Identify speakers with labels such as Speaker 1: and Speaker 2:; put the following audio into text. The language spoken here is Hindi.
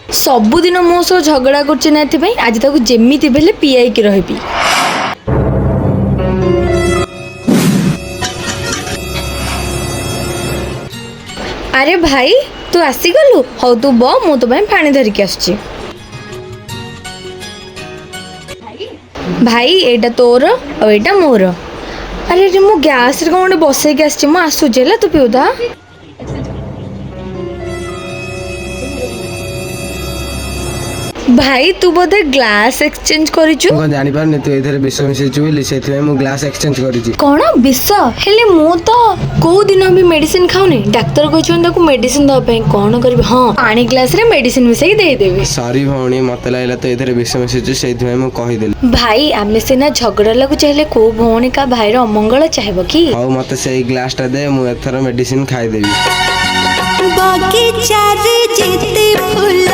Speaker 1: सबुदिन मो सह झगड़ा करछे ना एथि आज ताकू जेमिति भेले पियाई की रहबी। अरे भाई तू आसीगलु हौ तू ब मु तो पानी धरिकी आसुची। भाई एटा तोर और एटा मोर। अरे रे मु गैस रे कोन बसैकी आसची मु आसुची ହେଲା तू पिउदा। भाई तू बोधे ग्लास एक्सचेंज करिछु।
Speaker 2: को जानि पारने तू एथरे विष मिसेछु बोली सेथि मु ग्लास एक्सचेंज करिछि।
Speaker 1: कोन विष हेले मु तो को दिन भी मेडिसिन खाउनी डाक्टर कहछन ताकू मेडिसिन द पे कोन करबी। हां पानी ग्लास रे मेडिसिन मिसई दे देबी।
Speaker 2: सॉरी भौणी मते लागला तो एथरे विष मिसेछु सेथि मु कहि देली।
Speaker 1: भाई आमे सेना झगड़ा लागू चाहले को भौणी का भाई रो अमंगल चाहबो की।
Speaker 2: हां मते सेई ग्लास टा दे मु एथर मेडिसिन खाइ देबी।
Speaker 3: बाकी चार जेते फूल